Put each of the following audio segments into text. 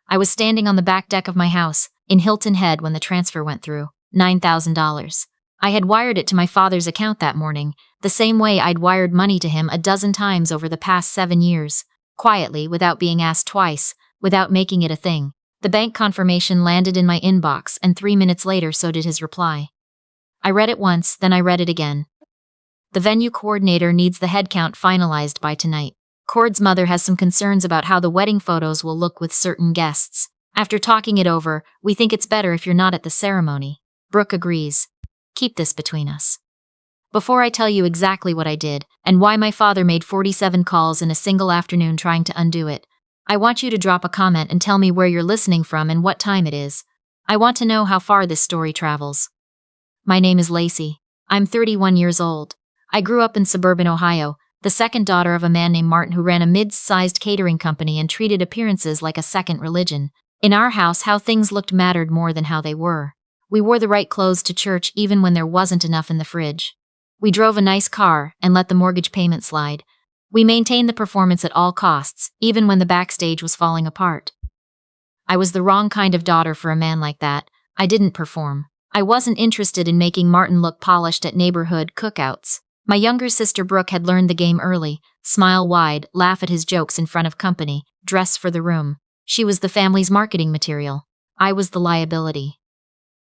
I was standing on the back deck of my house, in Hilton Head when the transfer went through. $9,000. I had wired it to my father's account that morning, the same way I'd wired money to him a dozen times over the past 7 years. Quietly, without being asked twice, without making it a thing. The bank confirmation landed in my inbox, and 3 minutes later so did his reply. I read it once, then I read it again. The venue coordinator needs the head count finalized by tonight. Cord's mother has some concerns about how the wedding photos will look with certain guests. After talking it over, we think it's better if you're not at the ceremony. Brooke agrees. Keep this between us. Before I tell you exactly what I did, and why my father made 47 calls in a single afternoon trying to undo it, I want you to drop a comment and tell me where you're listening from and what time it is. I want to know how far this story travels. My name is Lacey. I'm 31 years old. I grew up in suburban Ohio, the second daughter of a man named Martin who ran a mid-sized catering company and treated appearances like a second religion. In our house, how things looked mattered more than how they were. We wore the right clothes to church even when there wasn't enough in the fridge. We drove a nice car and let the mortgage payment slide. We maintained the performance at all costs, even when the backstage was falling apart. I was the wrong kind of daughter for a man like that. I didn't perform. I wasn't interested in making Martin look polished at neighborhood cookouts. My younger sister Brooke had learned the game early: smile wide, laugh at his jokes in front of company, dress for the room. She was the family's marketing material. I was the liability.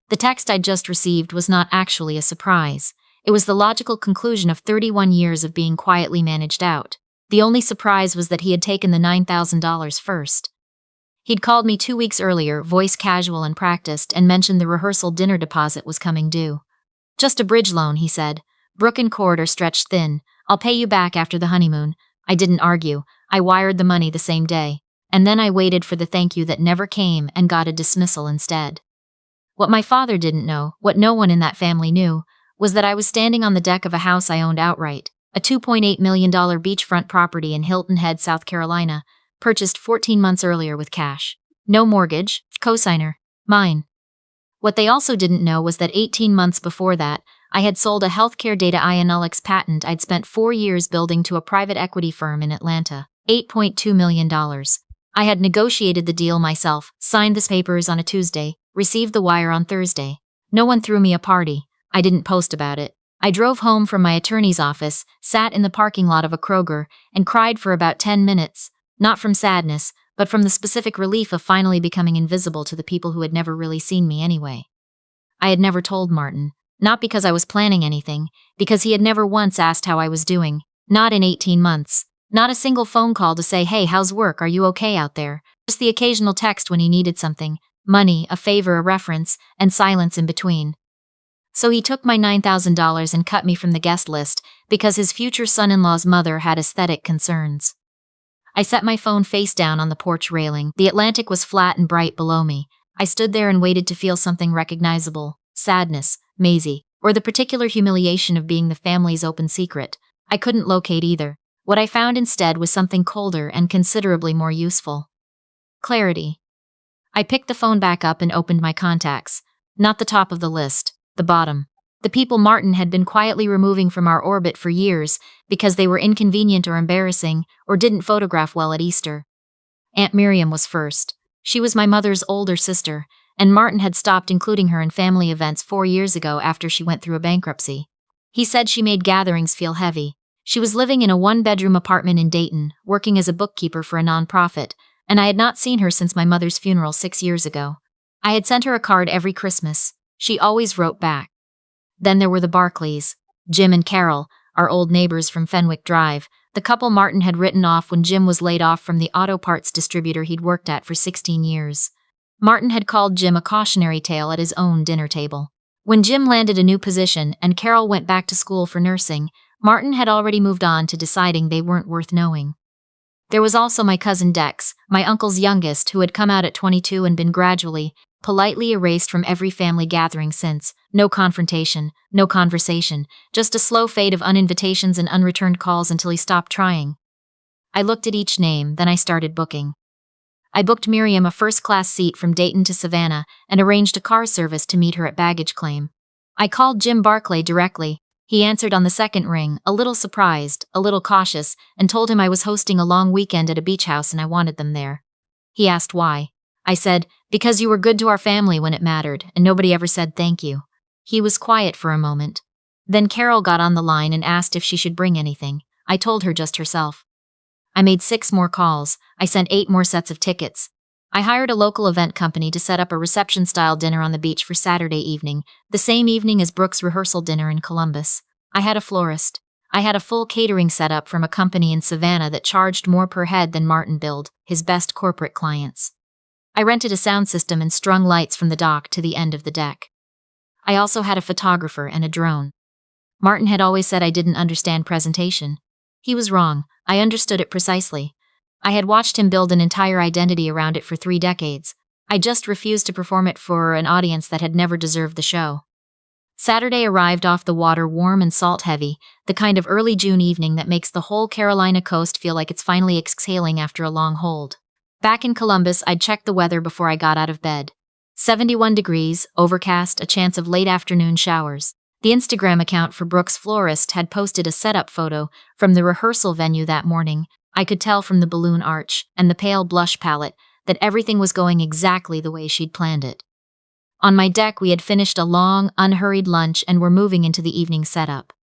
The text I'd just received was not actually a surprise. It was the logical conclusion of 31 years of being quietly managed out. The only surprise was that he had taken the $9,000 first. He'd called me 2 weeks earlier, voice casual and practiced, and mentioned the rehearsal dinner deposit was coming due. Just a bridge loan, he said. Brooke and Cord are stretched thin. I'll pay you back after the honeymoon. I didn't argue. I wired the money the same day. And then I waited for the thank you that never came and got a dismissal instead. What my father didn't know, what no one in that family knew, was that I was standing on the deck of a house I owned outright, a $2.8 million beachfront property in Hilton Head, South Carolina, purchased 14 months earlier with cash. No mortgage, cosigner, mine. What they also didn't know was that 18 months before that, I had sold a healthcare data analytics patent I'd spent 4 years building to a private equity firm in Atlanta, $8.2 million. I had negotiated the deal myself, signed the papers on a Tuesday, received the wire on Thursday. No one threw me a party. I didn't post about it. I drove home from my attorney's office, sat in the parking lot of a Kroger, and cried for about 10 minutes, not from sadness, but from the specific relief of finally becoming invisible to the people who had never really seen me anyway. I had never told Martin, not because I was planning anything, because he had never once asked how I was doing, not in 18 months. Not a single phone call to say, hey, how's work, are you okay out there? Just the occasional text when he needed something, money, a favor, a reference, and silence in between. So he took my $9,000 and cut me from the guest list because his future son-in-law's mother had aesthetic concerns. I set my phone face down on the porch railing. The Atlantic was flat and bright below me. I stood there and waited to feel something recognizable: sadness, Maisie, or the particular humiliation of being the family's open secret. I couldn't locate either. What I found instead was something colder and considerably more useful. Clarity. I picked the phone back up and opened my contacts. Not the top of the list, the bottom. The people Martin had been quietly removing from our orbit for years because they were inconvenient or embarrassing or didn't photograph well at Easter. Aunt Miriam was first. She was my mother's older sister, and Martin had stopped including her in family events 4 years ago after she went through a bankruptcy. He said she made gatherings feel heavy. She was living in a 1-bedroom apartment in Dayton, working as a bookkeeper for a nonprofit, and I had not seen her since my mother's funeral 6 years ago. I had sent her a card every Christmas. She always wrote back. Then there were the Barclays, Jim and Carol, our old neighbors from Fenwick Drive, the couple Martin had written off when Jim was laid off from the auto parts distributor he'd worked at for 16 years. Martin had called Jim a cautionary tale at his own dinner table. When Jim landed a new position and Carol went back to school for nursing, Martin had already moved on to deciding they weren't worth knowing. There was also my cousin Dex, my uncle's youngest, who had come out at 22 and been gradually, politely erased from every family gathering since. No confrontation, no conversation, just a slow fade of uninvitations and unreturned calls until he stopped trying. I looked at each name, then I started booking. I booked Miriam a first-class seat from Dayton to Savannah and arranged a car service to meet her at baggage claim. I called Jim Barclay directly. He answered on the second ring, a little surprised, a little cautious, and told him I was hosting a long weekend at a beach house and I wanted them there. He asked why. I said, because you were good to our family when it mattered, and nobody ever said thank you. He was quiet for a moment. Then Carol got on the line and asked if she should bring anything. I told her just herself. I made 6 more calls. I sent 8 more sets of tickets. I hired a local event company to set up a reception-style dinner on the beach for Saturday evening, the same evening as Brooke's rehearsal dinner in Columbus. I had a florist. I had a full catering setup from a company in Savannah that charged more per head than Martin billed, his best corporate clients. I rented a sound system and strung lights from the dock to the end of the deck. I also had a photographer and a drone. Martin had always said I didn't understand presentation. He was wrong. I understood it precisely. I had watched him build an entire identity around it for 3 decades. I just refused to perform it for an audience that had never deserved the show. Saturday arrived off the water warm and salt-heavy, the kind of early June evening that makes the whole Carolina coast feel like it's finally exhaling after a long hold. Back in Columbus, I'd checked the weather before I got out of bed. 71 degrees, overcast, a chance of late afternoon showers. The Instagram account for Brooke's florist had posted a setup photo from the rehearsal venue that morning. I could tell from the balloon arch and the pale blush palette that everything was going exactly the way she'd planned it. On my deck, we had finished a long, unhurried lunch and were moving into the evening setup.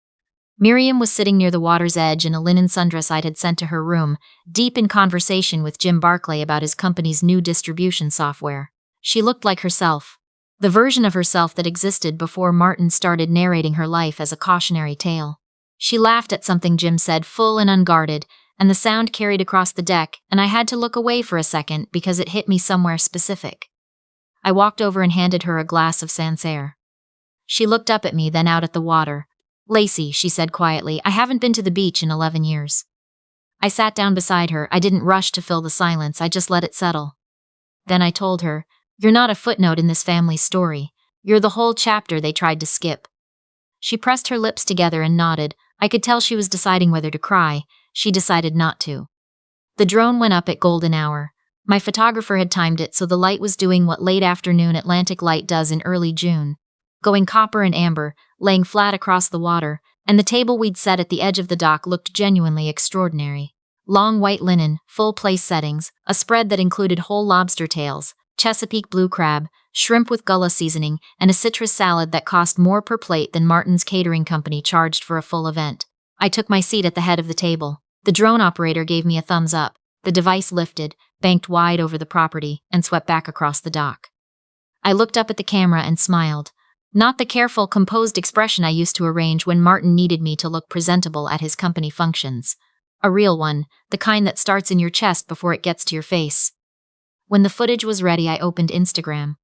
Miriam was sitting near the water's edge in a linen sundress I had sent to her room, deep in conversation with Jim Barclay about his company's new distribution software. She looked like herself, the version of herself that existed before Martin started narrating her life as a cautionary tale. She laughed at something Jim said, full and unguarded, and the sound carried across the deck, and I had to look away for a second because it hit me somewhere specific. I walked over and handed her a glass of Sancerre. She looked up at me, then out at the water. "Lacey," she said quietly, "I haven't been to the beach in 11 years. I sat down beside her. I didn't rush to fill the silence. I just let it settle. Then I told her, "You're not a footnote in this family's story. You're the whole chapter they tried to skip." She pressed her lips together and nodded. I could tell she was deciding whether to cry. She decided not to. The drone went up at golden hour. My photographer had timed it so the light was doing what late afternoon Atlantic light does in early June, going copper and amber, laying flat across the water, and the table we'd set at the edge of the dock looked genuinely extraordinary. Long white linen, full place settings, a spread that included whole lobster tails, Chesapeake blue crab, shrimp with gullah seasoning, and a citrus salad that cost more per plate than Martin's catering company charged for a full event. I took my seat at the head of the table. The drone operator gave me a thumbs up. The device lifted, banked wide over the property, and swept back across the dock. I looked up at the camera and smiled. Not the careful, composed expression I used to arrange when Martin needed me to look presentable at his company functions. A real one, the kind that starts in your chest before it gets to your face. When the footage was ready, I opened Instagram.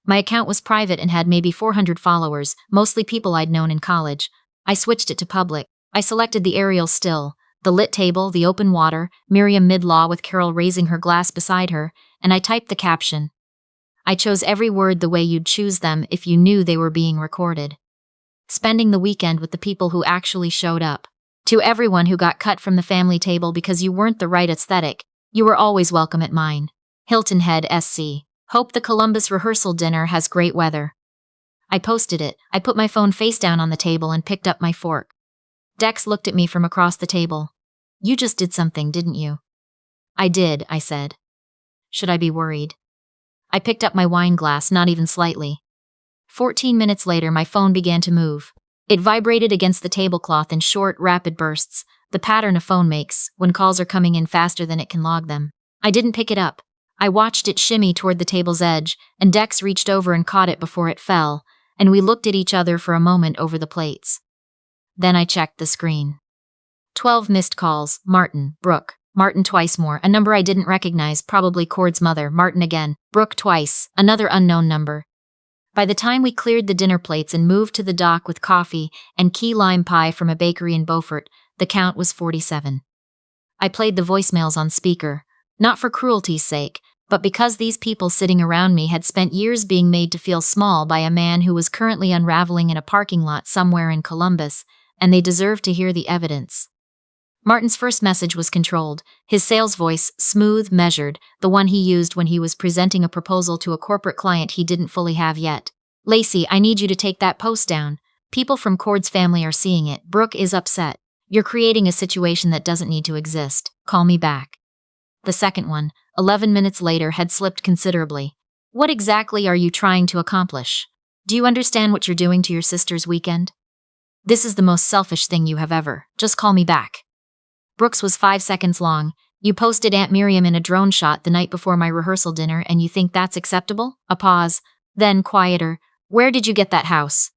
My account was private and had maybe 400 followers, mostly people I'd known in college. I switched it to public. I selected the aerial still, the lit table, the open water, Miriam mid-law with Carol raising her glass beside her, and I typed the caption. I chose every word the way you'd choose them if you knew they were being recorded. Spending the weekend with the people who actually showed up. To everyone who got cut from the family table because you weren't the right aesthetic, you were always welcome at mine. Hilton Head, SC. Hope the Columbus rehearsal dinner has great weather. I posted it. I put my phone face down on the table and picked up my fork. Dex looked at me from across the table. "You just did something, didn't you?" "I did," I said. "Should I be worried?" I picked up my wine glass, not even slightly. 14 minutes later, my phone began to move. It vibrated against the tablecloth in short, rapid bursts, the pattern a phone makes when calls are coming in faster than it can log them. I didn't pick it up. I watched it shimmy toward the table's edge, and Dex reached over and caught it before it fell, and we looked at each other for a moment over the plates. Then I checked the screen. 12 missed calls. Martin, Brooke, Martin twice more, a number I didn't recognize, probably Cord's mother, Martin again, Brooke twice, another unknown number. By the time we cleared the dinner plates and moved to the dock with coffee and key lime pie from a bakery in Beaufort, the count was 47. I played the voicemails on speaker, not for cruelty's sake, but because these people sitting around me had spent years being made to feel small by a man who was currently unraveling in a parking lot somewhere in Columbus, and they deserved to hear the evidence. Martin's first message was controlled, his sales voice smooth, measured, the one he used when he was presenting a proposal to a corporate client he didn't fully have yet. "Lacey, I need you to take that post down. People from Cord's family are seeing it. Brooke is upset. You're creating a situation that doesn't need to exist. Call me back." The second one, 11 minutes later, had slipped considerably. What exactly are you trying to accomplish? Do you understand what you're doing to your sister's weekend? This is the most selfish thing you have ever. Just call me back. Brooke's was 5 seconds long. You posted Aunt Miriam in a drone shot the night before my rehearsal dinner and you think that's acceptable? A pause. Then, quieter. Where did you get that house?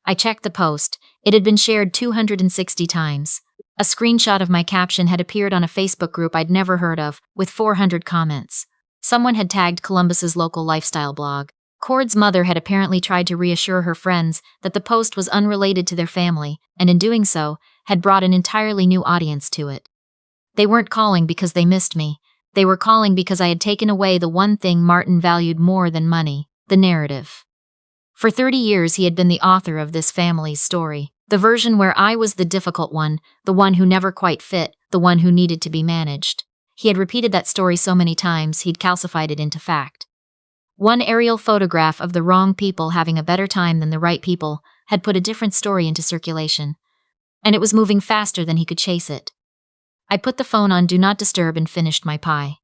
I checked the post. It had been shared 260 times. A screenshot of my caption had appeared on a Facebook group I'd never heard of, with 400 comments. Someone had tagged Columbus's local lifestyle blog. Cord's mother had apparently tried to reassure her friends that the post was unrelated to their family, and in doing so, had brought an entirely new audience to it. They weren't calling because they missed me. They were calling because I had taken away the one thing Martin valued more than money, the narrative. For 30 years he had been the author of this family's story, the version where I was the difficult one, the one who never quite fit, the one who needed to be managed. He had repeated that story so many times he'd calcified it into fact. One aerial photograph of the wrong people having a better time than the right people had put a different story into circulation, and it was moving faster than he could chase it. I put the phone on Do Not Disturb and finished my pie.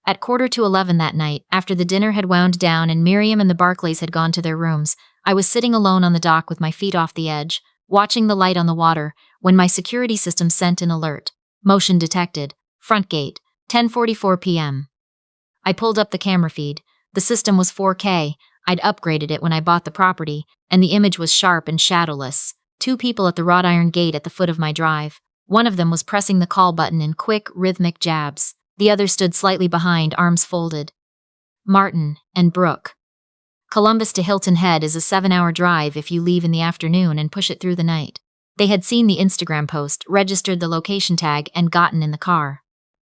At 11:15 that night, after the dinner had wound down and Miriam and the Barclays had gone to their rooms, I was sitting alone on the dock with my feet off the edge, watching the light on the water, when my security system sent an alert. Motion detected. Front gate. 10:44 p.m. I pulled up the camera feed. The system was 4K. I'd upgraded it when I bought the property, and the image was sharp and shadowless. 2 people at the wrought iron gate at the foot of my drive. One of them was pressing the call button in quick, rhythmic jabs. The other stood slightly behind, arms folded. Martin and Brooke. Columbus to Hilton Head is a 7-hour drive if you leave in the afternoon and push it through the night. They had seen the Instagram post, registered the location tag, and gotten in the car.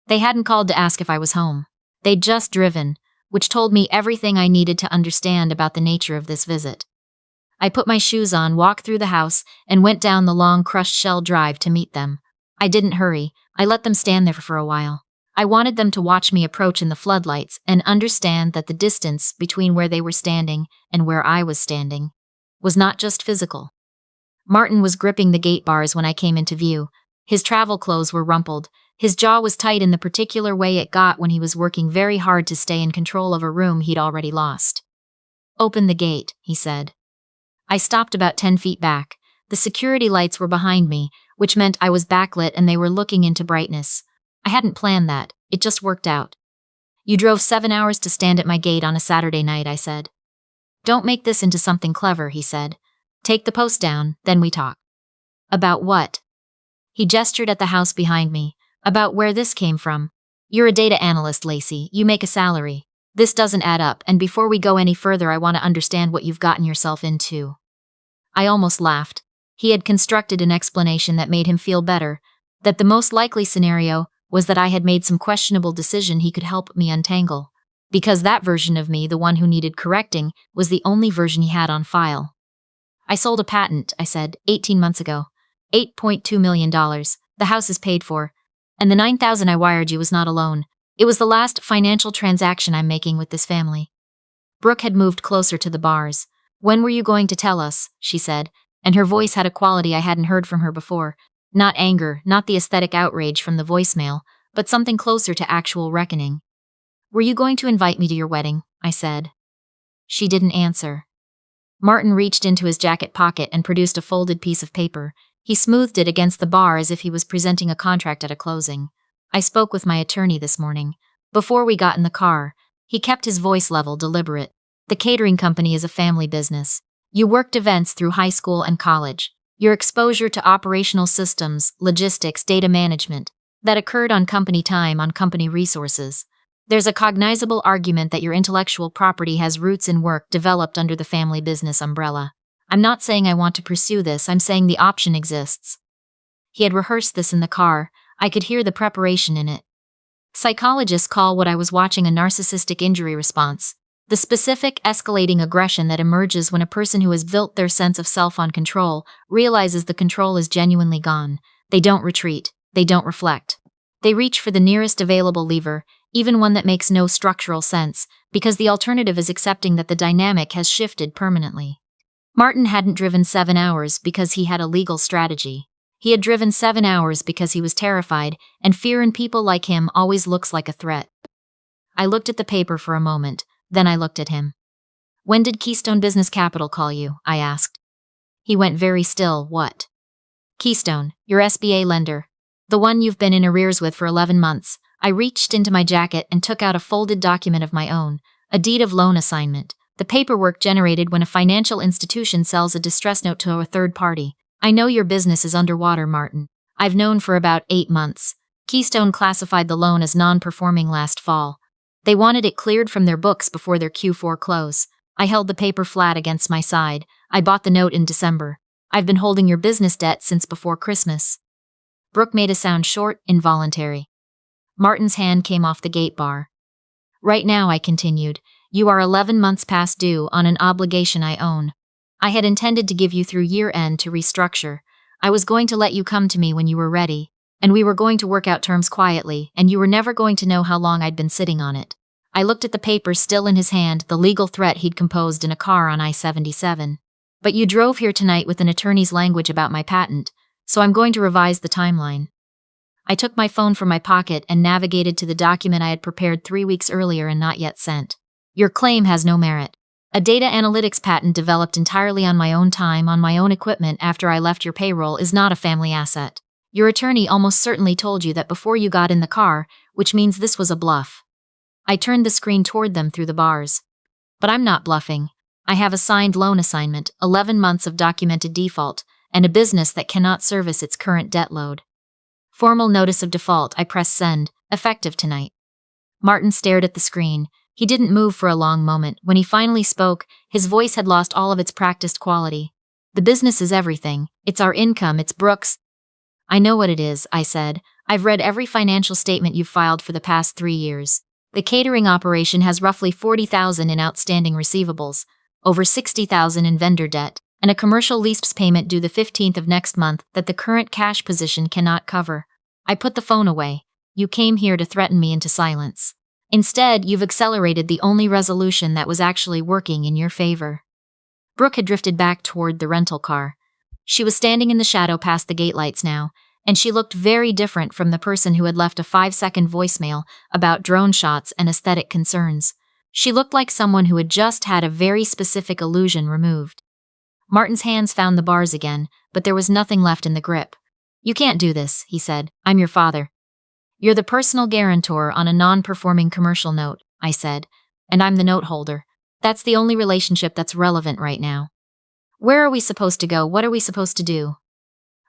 They hadn't called to ask if I was home. They'd just driven, which told me everything I needed to understand about the nature of this visit. I put my shoes on, walked through the house, and went down the long crushed shell drive to meet them. I didn't hurry. I let them stand there for a while. I wanted them to watch me approach in the floodlights and understand that the distance between where they were standing and where I was standing was not just physical. Martin was gripping the gate bars when I came into view. His travel clothes were rumpled. His jaw was tight in the particular way it got when he was working very hard to stay in control of a room he'd already lost. "Open the gate," he said. I stopped about 10 feet back. The security lights were behind me, which meant I was backlit and they were looking into brightness. I hadn't planned that. It just worked out. "You drove 7 hours to stand at my gate on a Saturday night," I said. "Don't make this into something clever," he said. "Take the post down, then we talk." "About what?" He gestured at the house behind me. "About where this came from. You're a data analyst, Lacey. You make a salary. This doesn't add up, and before we go any further, I want to understand what you've gotten yourself into." I almost laughed. He had constructed an explanation that made him feel better, that the most likely scenario was that I had made some questionable decision he could help me untangle, because that version of me, the one who needed correcting, was the only version he had on file. "I sold a patent," I said, 18 months ago. $8.2 million. The house is paid for. And the $9,000 I wired you was not a loan. It was the last financial transaction I'm making with this family. Brooke had moved closer to the bars. "When were you going to tell us?" she said, and her voice had a quality I hadn't heard from her before. Not anger, not the aesthetic outrage from the voicemail, but something closer to actual reckoning. "Were you going to invite me to your wedding?" I said. She didn't answer. Martin reached into his jacket pocket and produced a folded piece of paper. He smoothed it against the bar as if he was presenting a contract at a closing. "I spoke with my attorney this morning. Before we got in the car." He kept his voice level, deliberate. "The catering company is a family business. You worked events through high school and college. Your exposure to operational systems, logistics, data management, that occurred on company time, on company resources. There's a cognizable argument that your intellectual property has roots in work developed under the family business umbrella. I'm not saying I want to pursue this, I'm saying the option exists." He had rehearsed this in the car. I could hear the preparation in it. Psychologists call what I was watching a narcissistic injury response. The specific, escalating aggression that emerges when a person who has built their sense of self on control realizes the control is genuinely gone. They don't retreat. They don't reflect. They reach for the nearest available lever, even one that makes no structural sense, because the alternative is accepting that the dynamic has shifted permanently. Martin hadn't driven 7 hours because he had a legal strategy. He had driven 7 hours because he was terrified, and fear in people like him always looks like a threat. I looked at the paper for a moment, then I looked at him. "When did Keystone Business Capital call you?" I asked. He went very still. "What?" "Keystone, your SBA lender. The one you've been in arrears with for 11 months. I reached into my jacket and took out a folded document of my own, a deed of loan assignment, the paperwork generated when a financial institution sells a distress note to a third party. I know your business is underwater, Martin. I've known for about 8 months. Keystone classified the loan as non-performing last fall. They wanted it cleared from their books before their Q4 close. I held the paper flat against my side. I bought the note in December. I've been holding your business debt since before Christmas." Brooke made a sound short, involuntary. Martin's hand came off the gate bar. "Right now," I continued, "you are 11 months past due on an obligation I own. I had intended to give you through year-end to restructure. I was going to let you come to me when you were ready, and we were going to work out terms quietly, and you were never going to know how long I'd been sitting on it." I looked at the paper still in his hand, the legal threat he'd composed in a car on I-77. "But you drove here tonight with an attorney's language about my patent, so I'm going to revise the timeline." I took my phone from my pocket and navigated to the document I had prepared 3 weeks earlier and not yet sent. "Your claim has no merit. A data analytics patent developed entirely on my own time, on my own equipment after I left your payroll is not a family asset. Your attorney almost certainly told you that before you got in the car, which means this was a bluff." I turned the screen toward them through the bars. "But I'm not bluffing. I have a signed loan assignment, 11 months of documented default, and a business that cannot service its current debt load. Formal notice of default." I pressed send, "effective tonight." Martin stared at the screen. He didn't move for a long moment. When he finally spoke, his voice had lost all of its practiced quality. "The business is everything. It's our income, it's Brooke's." "I know what it is," I said. "I've read every financial statement you've filed for the past 3 years. The catering operation has roughly $40,000 in outstanding receivables, over $60,000 in vendor debt, and a commercial lease payment due the 15th of next month that the current cash position cannot cover." I put the phone away. "You came here to threaten me into silence. Instead, you've accelerated the only resolution that was actually working in your favor." Brooke had drifted back toward the rental car. She was standing in the shadow past the gate lights now, and she looked very different from the person who had left a 5-second voicemail about drone shots and aesthetic concerns. She looked like someone who had just had a very specific illusion removed. Martin's hands found the bars again, but there was nothing left in the grip. "You can't do this," he said. "I'm your father." "You're the personal guarantor on a non-performing commercial note," I said, "and I'm the note holder. That's the only relationship that's relevant right now. Where are we supposed to go? What are we supposed to do?"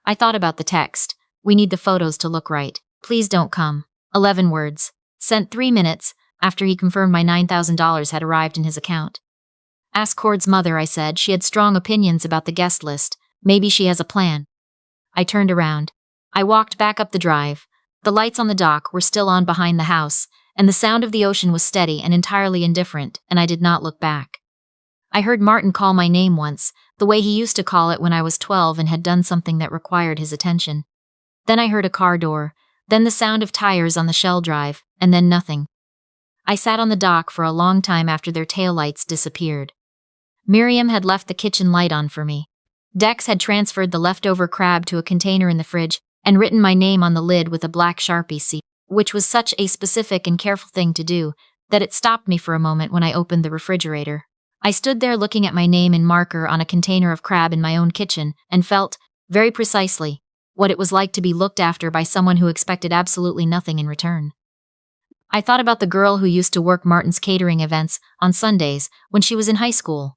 I thought about the text. "We need the photos to look right. Please don't come." 11 words. Sent 3 minutes after he confirmed my $9,000 had arrived in his account. "Ask Cord's mother," I said. "She had strong opinions about the guest list. Maybe she has a plan." I turned around. I walked back up the drive. The lights on the dock were still on behind the house, and the sound of the ocean was steady and entirely indifferent, and I did not look back. I heard Martin call my name once, the way he used to call it when I was 12 and had done something that required his attention. Then I heard a car door, then the sound of tires on the shell drive, and then nothing. I sat on the dock for a long time after their taillights disappeared. Miriam had left the kitchen light on for me. Dex had transferred the leftover crab to a container in the fridge and written my name on the lid with a black Sharpie, which was such a specific and careful thing to do that it stopped me for a moment when I opened the refrigerator. I stood there looking at my name in marker on a container of crab in my own kitchen and felt, very precisely, what it was like to be looked after by someone who expected absolutely nothing in return. I thought about the girl who used to work Martin's catering events on Sundays when she was in high school.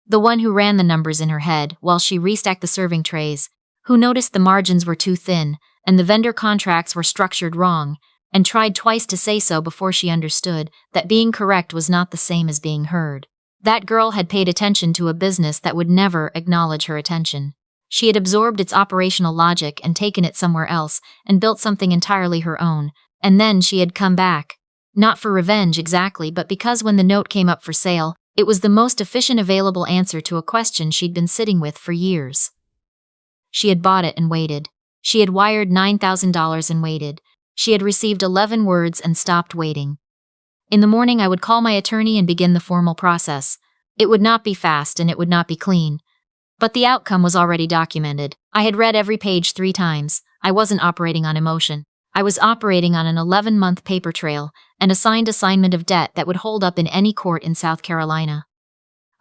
The one who ran the numbers in her head while she restacked the serving trays, who noticed the margins were too thin and the vendor contracts were structured wrong, and tried twice to say so before she understood that being correct was not the same as being heard. That girl had paid attention to a business that would never acknowledge her attention. She had absorbed its operational logic and taken it somewhere else and built something entirely her own, and then she had come back. Not for revenge exactly, but because when the note came up for sale, it was the most efficient available answer to a question she'd been sitting with for years. She had bought it and waited. She had wired $9,000 and waited. She had received 11 words and stopped waiting. In the morning I would call my attorney and begin the formal process. It would not be fast and it would not be clean. But the outcome was already documented. I had read every page 3 times. I wasn't operating on emotion. I was operating on an 11-month paper trail and a signed assignment of debt that would hold up in any court in South Carolina.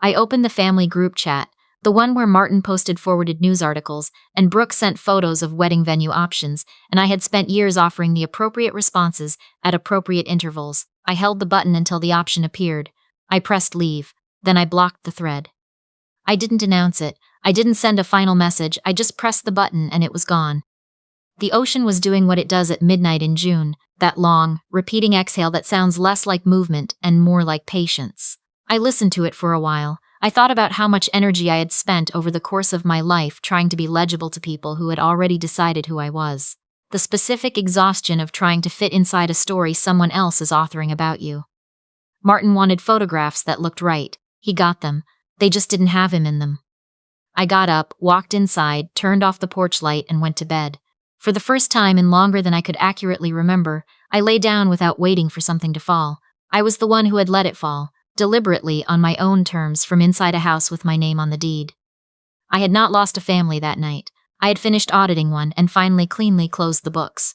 I opened the family group chat, the one where Martin posted forwarded news articles and Brooke sent photos of wedding venue options, and I had spent years offering the appropriate responses at appropriate intervals. I held the button until the option appeared. I pressed leave. Then I blocked the thread. I didn't announce it. I didn't send a final message. I just pressed the button and it was gone. The ocean was doing what it does at midnight in June, that long, repeating exhale that sounds less like movement and more like patience. I listened to it for a while. I thought about how much energy I had spent over the course of my life trying to be legible to people who had already decided who I was. The specific exhaustion of trying to fit inside a story someone else is authoring about you. Martin wanted photographs that looked right. He got them. They just didn't have him in them. I got up, walked inside, turned off the porch light, and went to bed. For the first time in longer than I could accurately remember, I lay down without waiting for something to fall. I was the one who had let it fall, deliberately on my own terms from inside a house with my name on the deed. I had not lost a family that night. I had finished auditing one and finally cleanly closed the books.